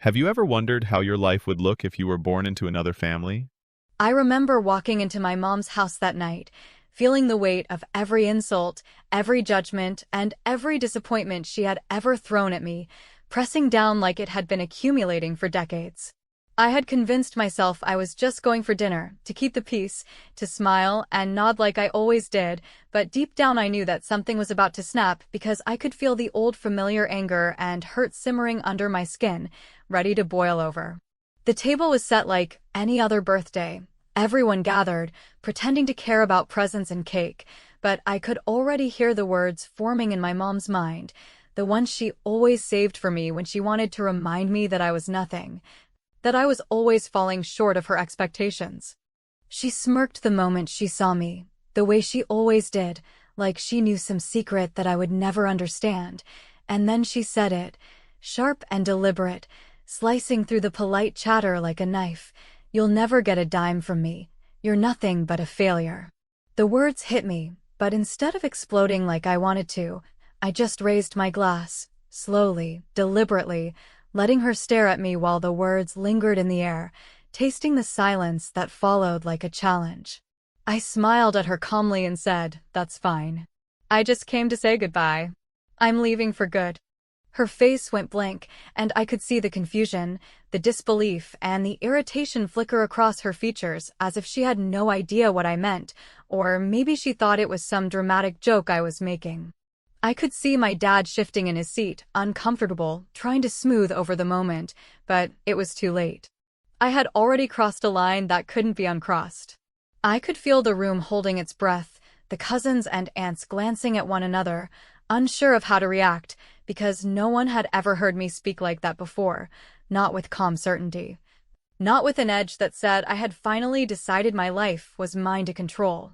Have you ever wondered how your life would look if you were born into another family? I remember walking into my mom's house that night, feeling the weight of every insult, every judgment, and every disappointment she had ever thrown at me, pressing down like it had been accumulating for decades. I had convinced myself I was just going for dinner, to keep the peace, to smile and nod like I always did, but deep down I knew that something was about to snap because I could feel the old familiar anger and hurt simmering under my skin, ready to boil over. The table was set like any other birthday. Everyone gathered, pretending to care about presents and cake, but I could already hear the words forming in my mom's mind, the ones she always saved for me when she wanted to remind me that I was nothing, that I was always falling short of her expectations. She smirked the moment she saw me, the way she always did, like she knew some secret that I would never understand, and then she said it, sharp and deliberate, slicing through the polite chatter like a knife. "You'll never get a dime from me. You're nothing but a failure." The words hit me, but instead of exploding like I wanted to, I just raised my glass, slowly, deliberately, letting her stare at me while the words lingered in the air, tasting the silence that followed like a challenge. I smiled at her calmly and said, "That's fine. I just came to say goodbye. I'm leaving for good." Her face went blank, and I could see the confusion, the disbelief, and the irritation flicker across her features as if she had no idea what I meant, or maybe she thought it was some dramatic joke I was making. I could see my dad shifting in his seat, uncomfortable, trying to smooth over the moment, but it was too late. I had already crossed a line that couldn't be uncrossed. I could feel the room holding its breath, the cousins and aunts glancing at one another, unsure of how to react, because no one had ever heard me speak like that before, not with calm certainty. Not with an edge that said I had finally decided my life was mine to control.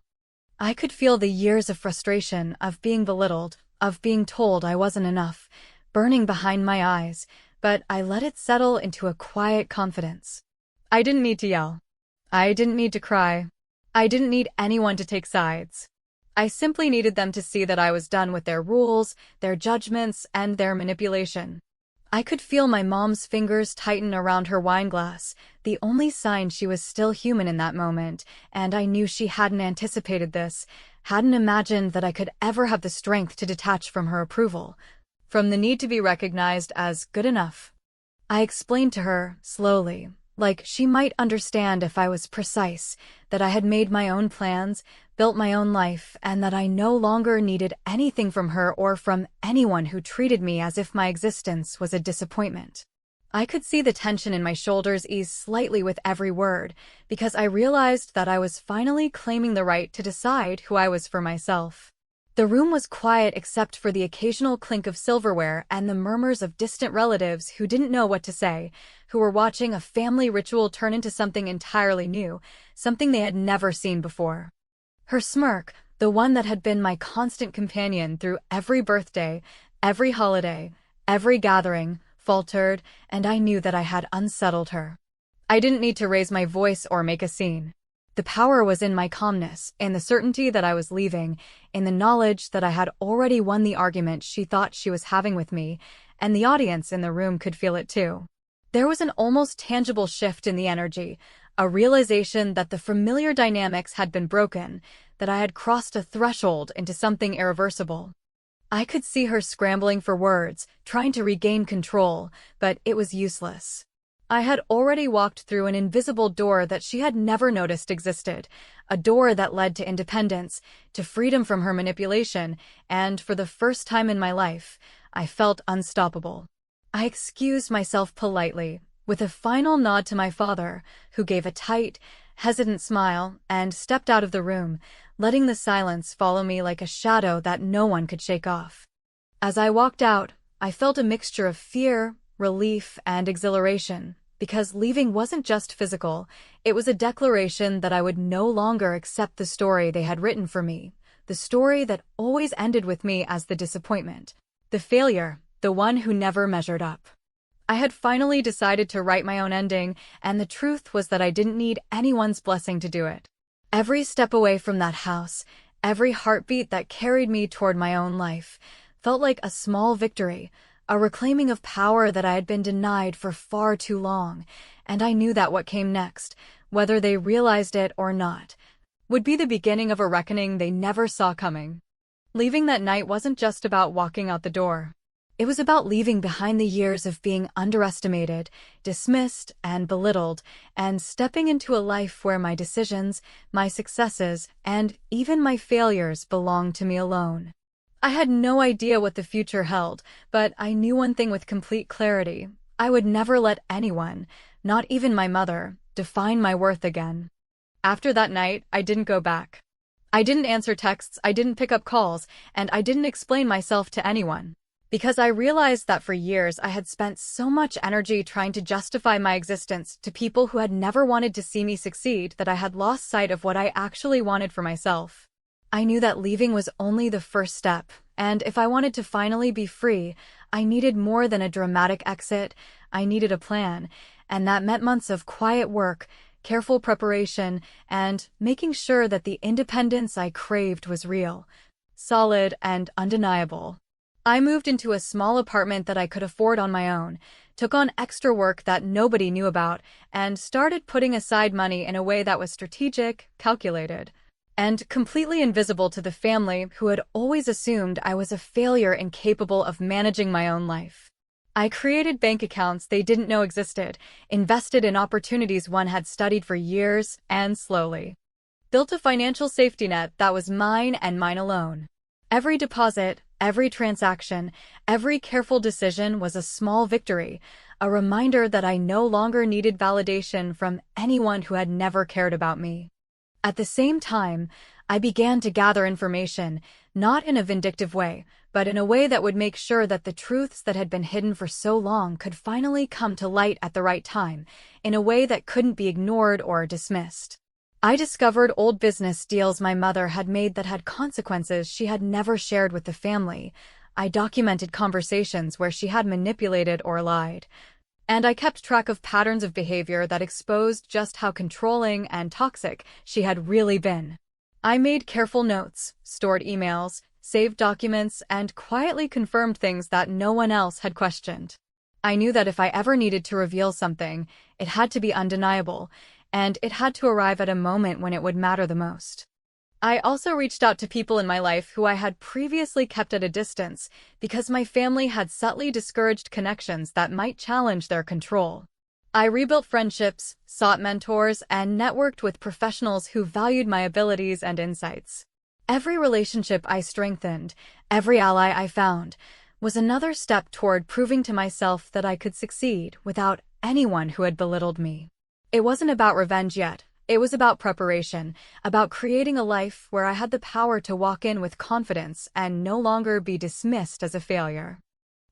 I could feel the years of frustration, of being belittled, of being told I wasn't enough, burning behind my eyes, but I let it settle into a quiet confidence. I didn't need to yell. I didn't need to cry. I didn't need anyone to take sides. I simply needed them to see that I was done with their rules, their judgments, and their manipulation. I could feel my mom's fingers tighten around her wine glass, the only sign she was still human in that moment, and I knew she hadn't anticipated this, hadn't imagined that I could ever have the strength to detach from her approval, from the need to be recognized as good enough. I explained to her, slowly, like she might understand if I was precise, that I had made my own plans, built my own life, and that I no longer needed anything from her or from anyone who treated me as if my existence was a disappointment. I could see the tension in my shoulders ease slightly with every word, because I realized that I was finally claiming the right to decide who I was for myself. The room was quiet except for the occasional clink of silverware and the murmurs of distant relatives who didn't know what to say, who were watching a family ritual turn into something entirely new, something they had never seen before. Her smirk, the one that had been my constant companion through every birthday, every holiday, every gathering, faltered, and I knew that I had unsettled her. I didn't need to raise my voice or make a scene. The power was in my calmness, in the certainty that I was leaving, in the knowledge that I had already won the argument she thought she was having with me, and the audience in the room could feel it too. There was an almost tangible shift in the energy, a realization that the familiar dynamics had been broken, that I had crossed a threshold into something irreversible. I could see her scrambling for words, trying to regain control, but it was useless. I had already walked through an invisible door that she had never noticed existed, a door that led to independence, to freedom from her manipulation, and for the first time in my life, I felt unstoppable. I excused myself politely, with a final nod to my father, who gave a tight, hesitant smile and stepped out of the room, letting the silence follow me like a shadow that no one could shake off. As I walked out, I felt a mixture of fear, relief, and exhilaration, because leaving wasn't just physical, it was a declaration that I would no longer accept the story they had written for me, the story that always ended with me as the disappointment, the failure, the one who never measured up. I had finally decided to write my own ending, and the truth was that I didn't need anyone's blessing to do it. Every step away from that house, every heartbeat that carried me toward my own life, felt like a small victory, a reclaiming of power that I had been denied for far too long, and I knew that what came next, whether they realized it or not, would be the beginning of a reckoning they never saw coming. Leaving that night wasn't just about walking out the door. It was about leaving behind the years of being underestimated, dismissed, and belittled, and stepping into a life where my decisions, my successes, and even my failures belonged to me alone. I had no idea what the future held, but I knew one thing with complete clarity. I would never let anyone, not even my mother, define my worth again. After that night, I didn't go back. I didn't answer texts, I didn't pick up calls, and I didn't explain myself to anyone. Because I realized that for years I had spent so much energy trying to justify my existence to people who had never wanted to see me succeed that I had lost sight of what I actually wanted for myself. I knew that leaving was only the first step, and if I wanted to finally be free, I needed more than a dramatic exit. I needed a plan, and that meant months of quiet work, careful preparation, and making sure that the independence I craved was real, solid, and undeniable. I moved into a small apartment that I could afford on my own, took on extra work that nobody knew about, and started putting aside money in a way that was strategic, calculated, and completely invisible to the family who had always assumed I was a failure incapable of managing my own life. I created bank accounts they didn't know existed, invested in opportunities one had studied for years, and slowly built a financial safety net that was mine and mine alone. Every deposit, every transaction, every careful decision was a small victory, a reminder that I no longer needed validation from anyone who had never cared about me. At the same time, I began to gather information, not in a vindictive way, but in a way that would make sure that the truths that had been hidden for so long could finally come to light at the right time, in a way that couldn't be ignored or dismissed. I discovered old business deals my mother had made that had consequences she had never shared with the family. I documented conversations where she had manipulated or lied. And I kept track of patterns of behavior that exposed just how controlling and toxic she had really been. I made careful notes, stored emails, saved documents, and quietly confirmed things that no one else had questioned. I knew that if I ever needed to reveal something, it had to be undeniable, and it had to arrive at a moment when it would matter the most. I also reached out to people in my life who I had previously kept at a distance because my family had subtly discouraged connections that might challenge their control. I rebuilt friendships, sought mentors, and networked with professionals who valued my abilities and insights. Every relationship I strengthened, every ally I found, was another step toward proving to myself that I could succeed without anyone who had belittled me. It wasn't about revenge yet. It was about preparation, about creating a life where I had the power to walk in with confidence and no longer be dismissed as a failure.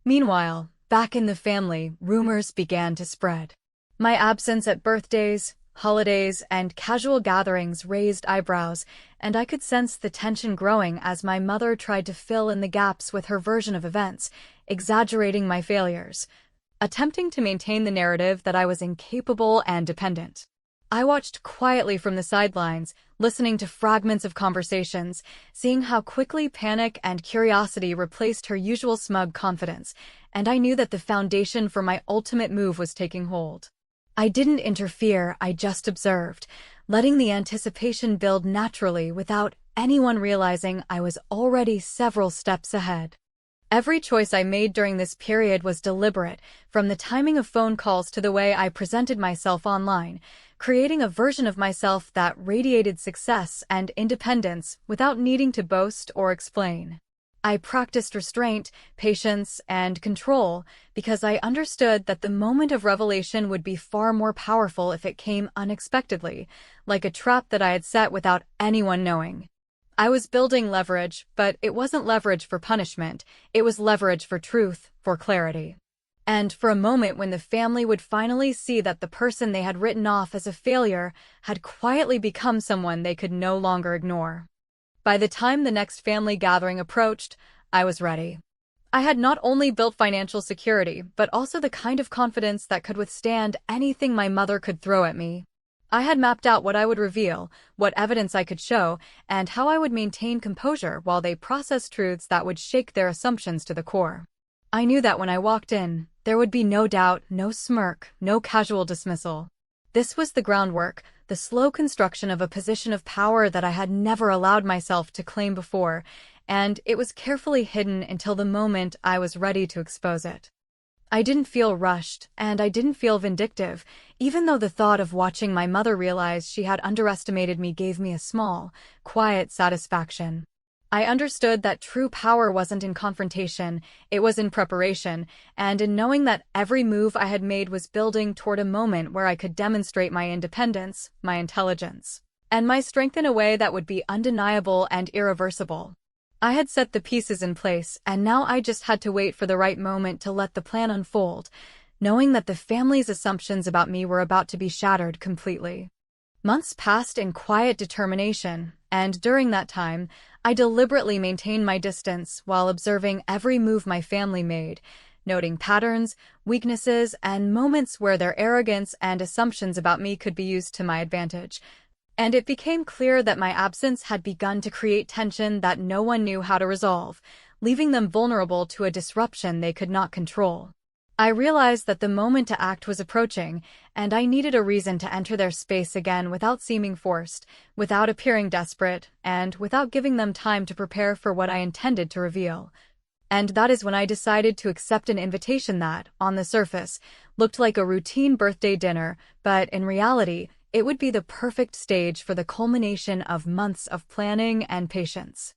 Meanwhile, back in the family, rumors began to spread. My absence at birthdays, holidays, and casual gatherings raised eyebrows, and I could sense the tension growing as my mother tried to fill in the gaps with her version of events, exaggerating my failures, attempting to maintain the narrative that I was incapable and dependent. I watched quietly from the sidelines, listening to fragments of conversations, seeing how quickly panic and curiosity replaced her usual smug confidence, and I knew that the foundation for my ultimate move was taking hold. I didn't interfere, I just observed, letting the anticipation build naturally without anyone realizing I was already several steps ahead. Every choice I made during this period was deliberate, from the timing of phone calls to the way I presented myself online, creating a version of myself that radiated success and independence without needing to boast or explain. I practiced restraint, patience, and control because I understood that the moment of revelation would be far more powerful if it came unexpectedly, like a trap that I had set without anyone knowing. I was building leverage, but it wasn't leverage for punishment, it was leverage for truth, for clarity. And for a moment when the family would finally see that the person they had written off as a failure had quietly become someone they could no longer ignore. By the time the next family gathering approached, I was ready. I had not only built financial security, but also the kind of confidence that could withstand anything my mother could throw at me. I had mapped out what I would reveal, what evidence I could show, and how I would maintain composure while they processed truths that would shake their assumptions to the core. I knew that when I walked in, there would be no doubt, no smirk, no casual dismissal. This was the groundwork, the slow construction of a position of power that I had never allowed myself to claim before, and it was carefully hidden until the moment I was ready to expose it. I didn't feel rushed, and I didn't feel vindictive, even though the thought of watching my mother realize she had underestimated me gave me a small, quiet satisfaction. I understood that true power wasn't in confrontation, it was in preparation, and in knowing that every move I had made was building toward a moment where I could demonstrate my independence, my intelligence, and my strength in a way that would be undeniable and irreversible. I had set the pieces in place, and now I just had to wait for the right moment to let the plan unfold, knowing that the family's assumptions about me were about to be shattered completely. Months passed in quiet determination, and during that time, I deliberately maintained my distance while observing every move my family made, noting patterns, weaknesses, and moments where their arrogance and assumptions about me could be used to my advantage. And it became clear that my absence had begun to create tension that no one knew how to resolve, leaving them vulnerable to a disruption they could not control. I realized that the moment to act was approaching, and I needed a reason to enter their space again without seeming forced, without appearing desperate, and without giving them time to prepare for what I intended to reveal. And that is when I decided to accept an invitation that, on the surface, looked like a routine birthday dinner, but in reality, it would be the perfect stage for the culmination of months of planning and patience.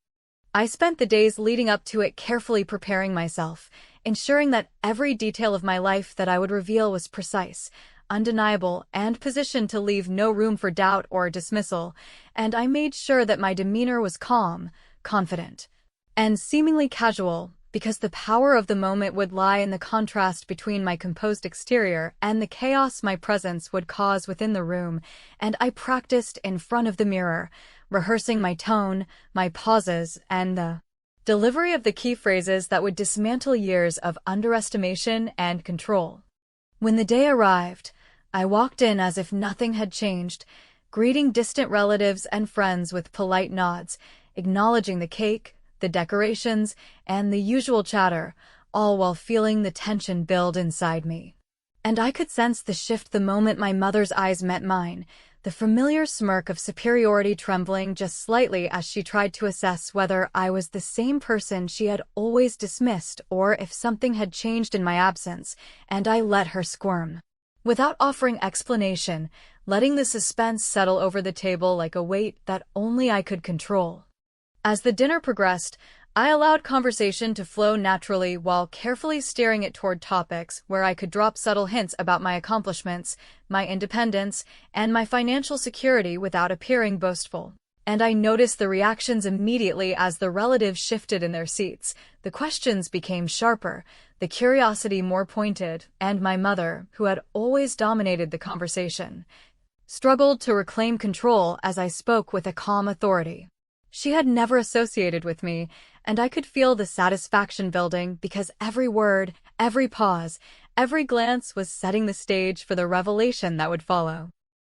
I spent the days leading up to it carefully preparing myself, ensuring that every detail of my life that I would reveal was precise, undeniable, and positioned to leave no room for doubt or dismissal, and I made sure that my demeanor was calm, confident, and seemingly casual, because the power of the moment would lie in the contrast between my composed exterior and the chaos my presence would cause within the room, and I practiced in front of the mirror, rehearsing my tone, my pauses, and the delivery of the key phrases that would dismantle years of underestimation and control. When the day arrived, I walked in as if nothing had changed, greeting distant relatives and friends with polite nods, acknowledging the cake, the decorations, and the usual chatter, all while feeling the tension build inside me. And I could sense the shift the moment my mother's eyes met mine, the familiar smirk of superiority trembling just slightly as she tried to assess whether I was the same person she had always dismissed or if something had changed in my absence, and I let her squirm. Without offering explanation, letting the suspense settle over the table like a weight that only I could control. As the dinner progressed, I allowed conversation to flow naturally while carefully steering it toward topics where I could drop subtle hints about my accomplishments, my independence, and my financial security without appearing boastful. And I noticed the reactions immediately as the relatives shifted in their seats. The questions became sharper, the curiosity more pointed, and my mother, who had always dominated the conversation, struggled to reclaim control as I spoke with a calm authority. She had never associated with me, and I could feel the satisfaction building because every word, every pause, every glance was setting the stage for the revelation that would follow.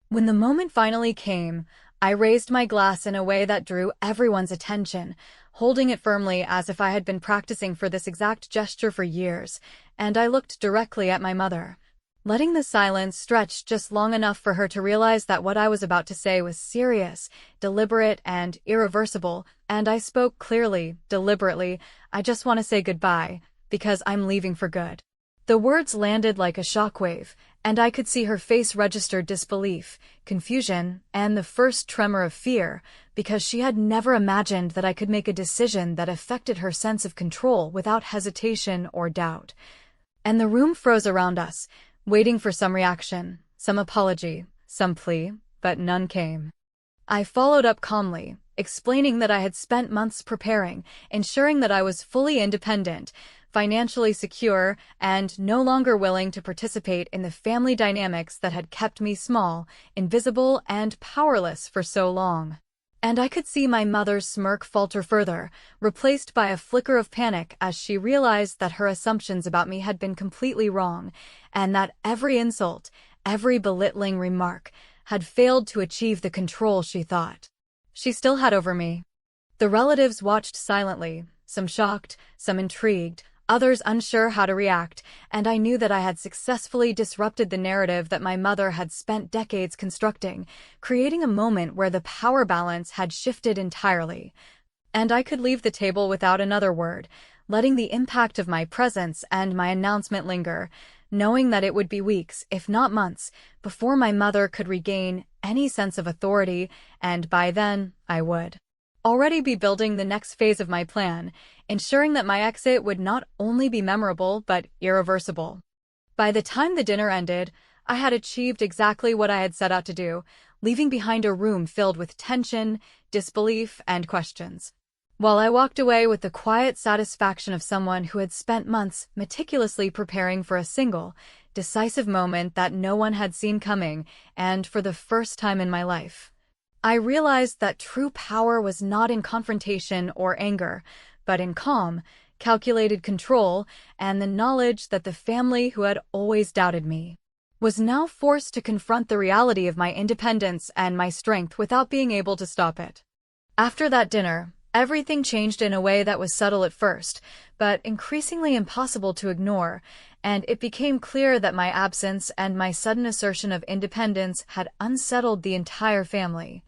When the moment finally came, I raised my glass in a way that drew everyone's attention, holding it firmly as if I had been practicing for this exact gesture for years, and I looked directly at my mother, letting the silence stretch just long enough for her to realize that what I was about to say was serious, deliberate, and irreversible, and I spoke clearly, deliberately. I just want to say goodbye, because I'm leaving for good. The words landed like a shockwave, and I could see her face register disbelief, confusion, and the first tremor of fear, because she had never imagined that I could make a decision that affected her sense of control without hesitation or doubt. And the room froze around us, waiting for some reaction, some apology, some plea, but none came. I followed up calmly, explaining that I had spent months preparing, ensuring that I was fully independent, financially secure, and no longer willing to participate in the family dynamics that had kept me small, invisible, and powerless for so long. And I could see my mother's smirk falter further, replaced by a flicker of panic as she realized that her assumptions about me had been completely wrong, and that every insult, every belittling remark, had failed to achieve the control she thought she still had over me. The relatives watched silently, some shocked, some intrigued, others unsure how to react, and I knew that I had successfully disrupted the narrative that my mother had spent decades constructing, creating a moment where the power balance had shifted entirely. And I could leave the table without another word, letting the impact of my presence and my announcement linger, knowing that it would be weeks, if not months, before my mother could regain any sense of authority, and by then, I would already be building the next phase of my plan, ensuring that my exit would not only be memorable but irreversible. By the time the dinner ended, I had achieved exactly what I had set out to do, leaving behind a room filled with tension, disbelief, and questions. While I walked away with the quiet satisfaction of someone who had spent months meticulously preparing for a single, decisive moment that no one had seen coming, and for the first time in my life, I realized that true power was not in confrontation or anger, but in calm, calculated control, and the knowledge that the family who had always doubted me was now forced to confront the reality of my independence and my strength without being able to stop it. After that dinner, everything changed in a way that was subtle at first, but increasingly impossible to ignore, and it became clear that my absence and my sudden assertion of independence had unsettled the entire family,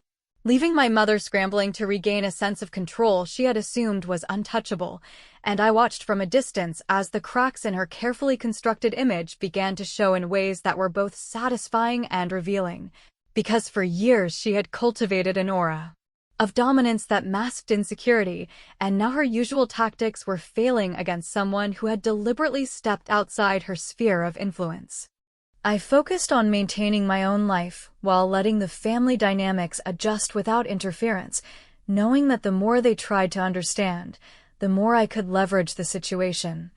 leaving my mother scrambling to regain a sense of control she had assumed was untouchable, and I watched from a distance as the cracks in her carefully constructed image began to show in ways that were both satisfying and revealing, because for years she had cultivated an aura of dominance that masked insecurity, and now her usual tactics were failing against someone who had deliberately stepped outside her sphere of influence. I focused on maintaining my own life while letting the family dynamics adjust without interference, knowing that the more they tried to understand, the more I could leverage the situation.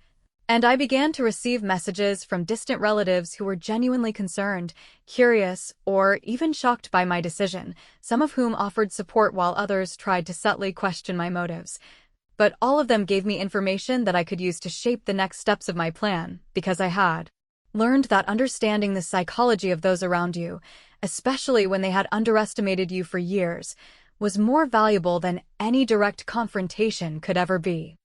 And I began to receive messages from distant relatives who were genuinely concerned, curious, or even shocked by my decision, some of whom offered support while others tried to subtly question my motives. But all of them gave me information that I could use to shape the next steps of my plan, because I had learned that understanding the psychology of those around you, especially when they had underestimated you for years, was more valuable than any direct confrontation could ever be.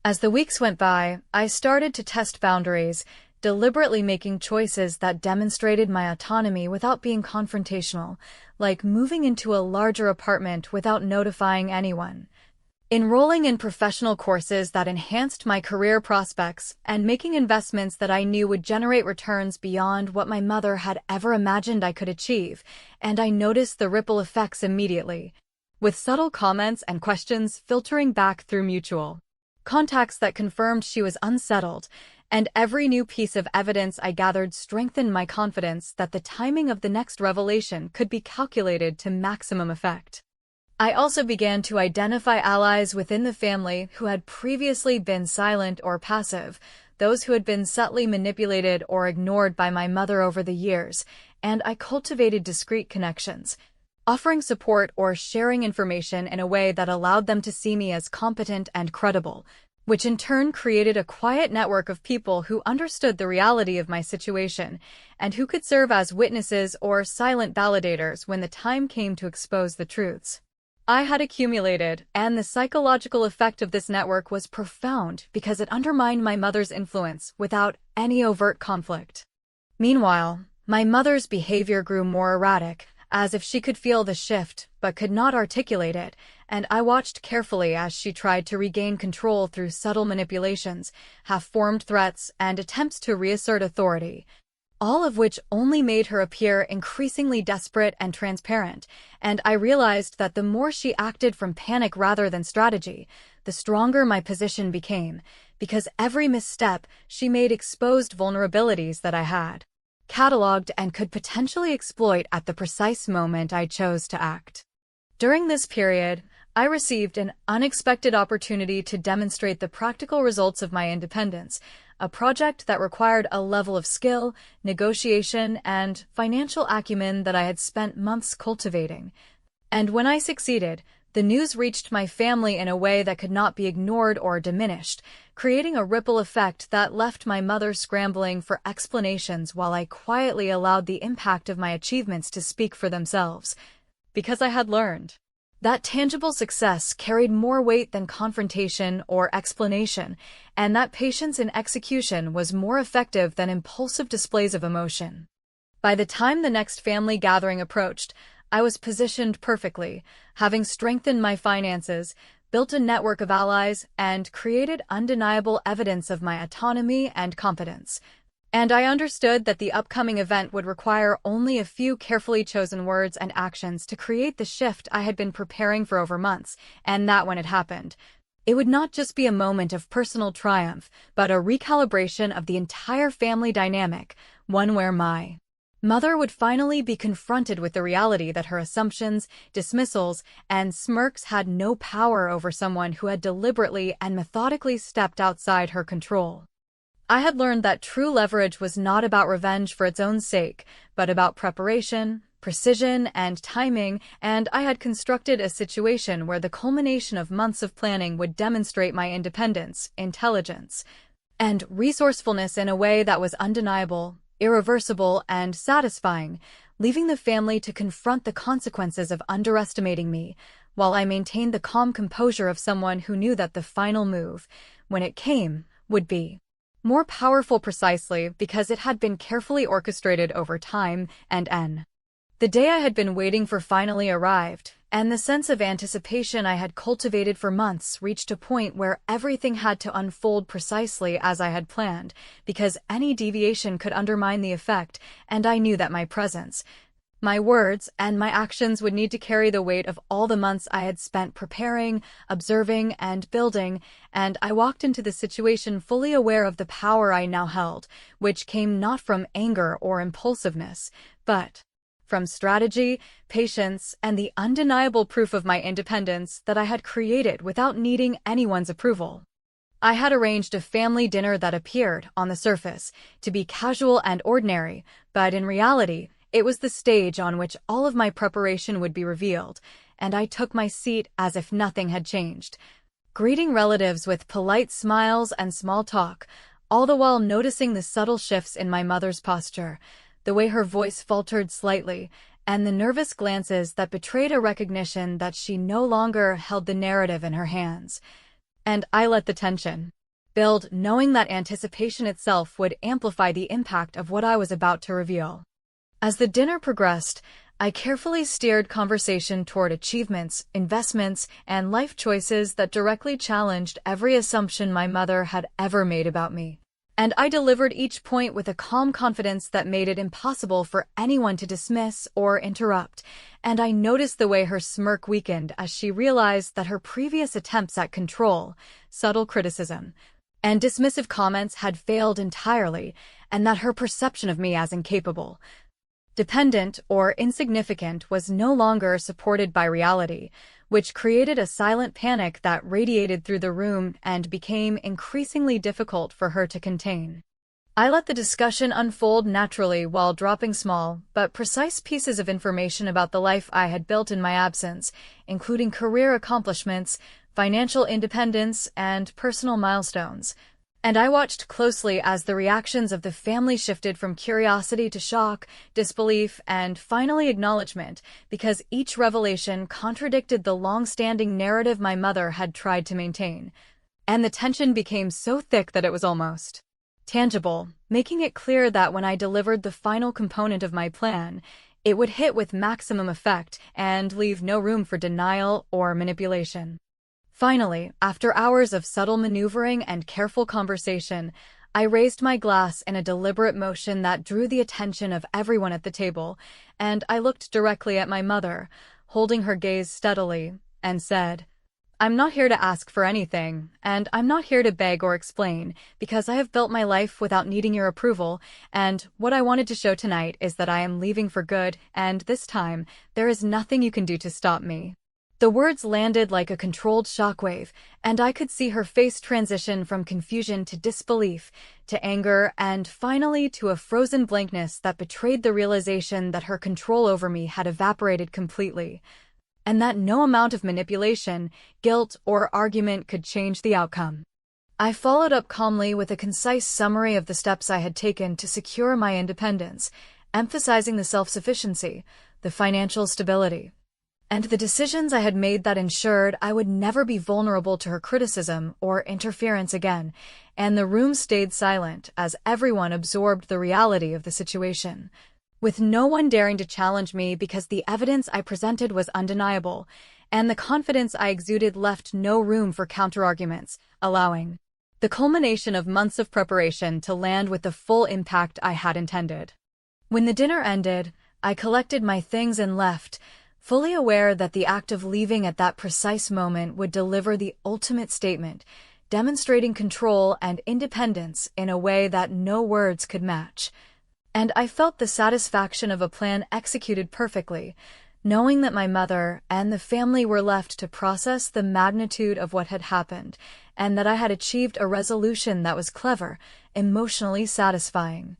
As the weeks went by, I started to test boundaries, deliberately making choices that demonstrated my autonomy without being confrontational, like moving into a larger apartment without notifying anyone, enrolling in professional courses that enhanced my career prospects, and making investments that I knew would generate returns beyond what my mother had ever imagined I could achieve, and I noticed the ripple effects immediately, with subtle comments and questions filtering back through mutual contacts that confirmed she was unsettled, and every new piece of evidence I gathered strengthened my confidence that the timing of the next revelation could be calculated to maximum effect. I also began to identify allies within the family who had previously been silent or passive, those who had been subtly manipulated or ignored by my mother over the years, and I cultivated discreet connections, offering support or sharing information in a way that allowed them to see me as competent and credible, which in turn created a quiet network of people who understood the reality of my situation and who could serve as witnesses or silent validators when the time came to expose the truths I had accumulated, and the psychological effect of this network was profound because it undermined my mother's influence without any overt conflict. Meanwhile, my mother's behavior grew more erratic, as if she could feel the shift but could not articulate it, and I watched carefully as she tried to regain control through subtle manipulations, half-formed threats, and attempts to reassert authority, all of which only made her appear increasingly desperate and transparent, and I realized that the more she acted from panic rather than strategy, the stronger my position became, because every misstep she made exposed vulnerabilities that I had cataloged and could potentially exploit at the precise moment I chose to act. During this period, I received an unexpected opportunity to demonstrate the practical results of my independence, a project that required a level of skill, negotiation, and financial acumen that I had spent months cultivating. And when I succeeded, the news reached my family in a way that could not be ignored or diminished, creating a ripple effect that left my mother scrambling for explanations while I quietly allowed the impact of my achievements to speak for themselves. Because I had learned That tangible success carried more weight than confrontation or explanation, and that patience in execution was more effective than impulsive displays of emotion. By the time the next family gathering approached, I was positioned perfectly, having strengthened my finances, built a network of allies, and created undeniable evidence of my autonomy and competence. And I understood that the upcoming event would require only a few carefully chosen words and actions to create the shift I had been preparing for over months, and that when it happened, it would not just be a moment of personal triumph, but a recalibration of the entire family dynamic, one where my mother would finally be confronted with the reality that her assumptions, dismissals, and smirks had no power over someone who had deliberately and methodically stepped outside her control. I had learned that true leverage was not about revenge for its own sake, but about preparation, precision, and timing, and I had constructed a situation where the culmination of months of planning would demonstrate my independence, intelligence, and resourcefulness in a way that was undeniable, irreversible, and satisfying, leaving the family to confront the consequences of underestimating me, while I maintained the calm composure of someone who knew that the final move, when it came, would be more powerful precisely because it had been carefully orchestrated over time and. The day I had been waiting for finally arrived, and the sense of anticipation I had cultivated for months reached a point where everything had to unfold precisely as I had planned, because any deviation could undermine the effect, and I knew that my presence, my words, and my actions would need to carry the weight of all the months I had spent preparing, observing, and building, and I walked into the situation fully aware of the power I now held, which came not from anger or impulsiveness, but from strategy, patience, and the undeniable proof of my independence that I had created without needing anyone's approval. I had arranged a family dinner that appeared, on the surface, to be casual and ordinary, but in reality, it was the stage on which all of my preparation would be revealed, and I took my seat as if nothing had changed, greeting relatives with polite smiles and small talk, all the while noticing the subtle shifts in my mother's posture, the way her voice faltered slightly, and the nervous glances that betrayed a recognition that she no longer held the narrative in her hands. And I let the tension build, knowing that anticipation itself would amplify the impact of what I was about to reveal. As the dinner progressed, I carefully steered conversation toward achievements, investments, and life choices that directly challenged every assumption my mother had ever made about me. And I delivered each point with a calm confidence that made it impossible for anyone to dismiss or interrupt, and I noticed the way her smirk weakened as she realized that her previous attempts at control, subtle criticism, and dismissive comments had failed entirely, and that her perception of me as incapable, dependent, or insignificant was no longer supported by reality, which created a silent panic that radiated through the room and became increasingly difficult for her to contain. I let the discussion unfold naturally while dropping small but precise pieces of information about the life I had built in my absence, including career accomplishments, financial independence, and personal milestones. And I watched closely as the reactions of the family shifted from curiosity to shock, disbelief, and finally acknowledgement, because each revelation contradicted the long-standing narrative my mother had tried to maintain. And the tension became so thick that it was almost tangible, making it clear that when I delivered the final component of my plan, it would hit with maximum effect and leave no room for denial or manipulation. Finally, after hours of subtle maneuvering and careful conversation, I raised my glass in a deliberate motion that drew the attention of everyone at the table, and I looked directly at my mother, holding her gaze steadily, and said, "I'm not here to ask for anything, and I'm not here to beg or explain, because I have built my life without needing your approval, and what I wanted to show tonight is that I am leaving for good, and this time, there is nothing you can do to stop me." The words landed like a controlled shockwave, and I could see her face transition from confusion to disbelief, to anger, and finally to a frozen blankness that betrayed the realization that her control over me had evaporated completely, and that no amount of manipulation, guilt, or argument could change the outcome. I followed up calmly with a concise summary of the steps I had taken to secure my independence, emphasizing the self-sufficiency, the financial stability, and the decisions I had made that ensured I would never be vulnerable to her criticism or interference again, and the room stayed silent as everyone absorbed the reality of the situation, with no one daring to challenge me because the evidence I presented was undeniable, and the confidence I exuded left no room for counterarguments, allowing the culmination of months of preparation to land with the full impact I had intended. When the dinner ended, I collected my things and left, fully aware that the act of leaving at that precise moment would deliver the ultimate statement, demonstrating control and independence in a way that no words could match. And I felt the satisfaction of a plan executed perfectly, knowing that my mother and the family were left to process the magnitude of what had happened, and that I had achieved a resolution that was clever, emotionally satisfying,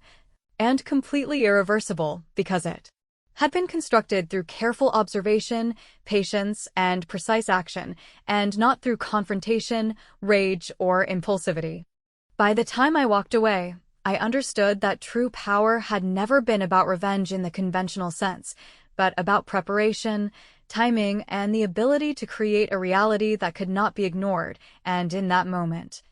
and completely irreversible because it had been constructed through careful observation, patience, and precise action, and not through confrontation, rage, or impulsivity. By the time I walked away, I understood that true power had never been about revenge in the conventional sense, but about preparation, timing, and the ability to create a reality that could not be ignored, and in that moment,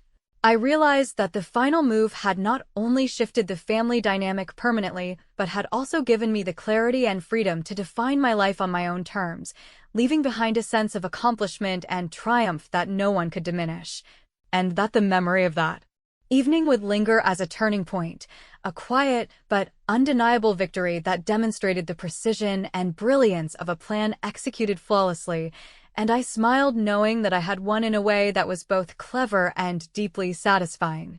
I realized that the final move had not only shifted the family dynamic permanently, but had also given me the clarity and freedom to define my life on my own terms, leaving behind a sense of accomplishment and triumph that no one could diminish. And that the memory of that evening would linger as a turning point, a quiet but undeniable victory that demonstrated the precision and brilliance of a plan executed flawlessly, and I smiled knowing that I had won in a way that was both clever and deeply satisfying.